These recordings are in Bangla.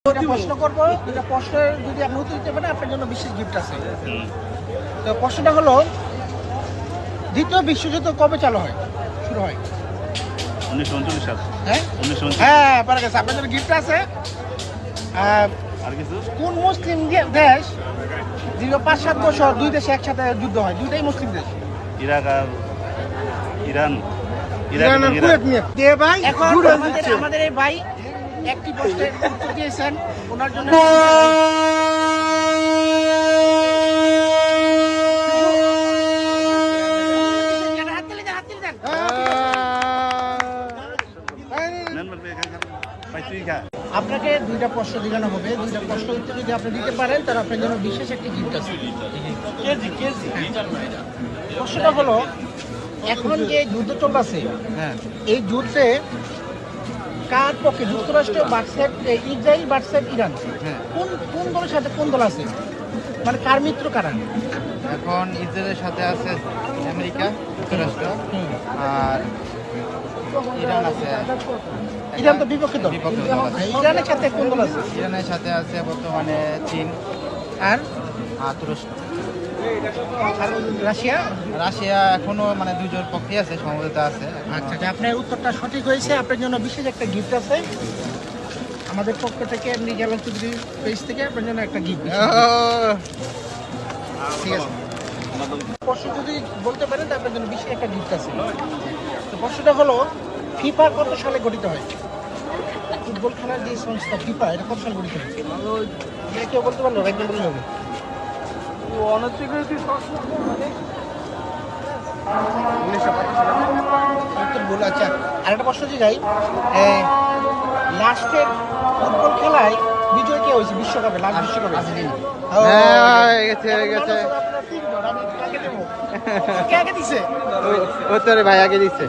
প্রশ্ন করবো, দুটা প্রশ্নের যদি আপনি উত্তর দিতে পারেন আপনার জন্য বিশেষ গিফট আছে। তো প্রশ্নটা হলো, দ্বিতীয় বিশ্বযুদ্ধ কবে চালু হয়, শুরু হয়? 1939 সাল। হ্যাঁ 1939। হ্যাঁ, পারা গেছে। আপনার জন্য গিফট আছে। আর কিছু? কোন মুসলিম দেশ দীর্ঘ 5-7 বছর দুই দেশে একসাথে যুদ্ধ হয়? দুইটাই মুসলিম দেশ। ইরাক আর ইরান। ইরান আর এবং কুয়েত নিয়ে। দে ভাই, এখন আমাদের এই ভাই একটি প্রশ্নের উত্তর দিয়েছেন, ওনার জন্য আপনাকে দুইটা প্রশ্ন জিজ্ঞাসা হবে। দুইটা প্রশ্ন উত্তর যদি আপনি দিতে পারেন তাহলে আপনার জন্য বিশেষ একটি গিফট আছে। প্রশ্নটা হলো, এখন যে যুদ্ধ চলতেছে, এই যুদ্ধে কার পক্ষে যুক্তরাষ্ট্র ভার্সেস ইসরায়েল ভার্সেস ইরান, কোন কোন দলের সাথে কোন দল আছে, মানে কার মিত্র কারা? এখন ইসরায়েলের সাথে আছে আমেরিকা, যুক্তরাষ্ট্র আর ইরান আছে। ইরান তো বিপক্ষে দল। বিপক্ষে দল আছে। ইরানের সাথে কোন দল আছে? ইরানের সাথে আছে বর্তমানে চীন আর আর তুরস্ক। আর রাশিয়া? রাশিয়া এখনো মানে দুজোর পক্ষে আছে, সমবেত আছে। আচ্ছা, আপনার উত্তরটা সঠিক হয়েছে। আপনার জন্য বিশেষ একটা গিফট আছে আমাদের পক্ষ থেকে, জালাল চৌধুরী পেজ থেকে আপনার জন্য একটা গিফট। ঠিক আছে, প্রশ্ন যদি বলতে পারেন তাহলে আপনার জন্য বিশেষ একটা গিফট আছে। তো প্রশ্নটা হলো, ফিফা কত সালে গঠিত হয়? ফুটবল খেলার যে সংস্থা ফিফা, এটা কত সালে গঠিত হয়? এটা কেউ বলতে পারলো? একজন বললে হবে। উত্তর ভুল। আচ্ছা, আরেকটা প্রশ্ন যে যাই, লাস্টের ফুটবল খেলায় বিজয় কে হয়েছে বিশ্বকাপে, লাস্ট বিশ্বকাপে? উত্তরে ভাই আগে দিচ্ছে।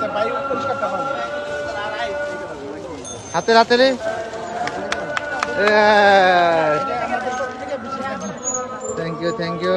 হাতে হাতে রে। Thank you.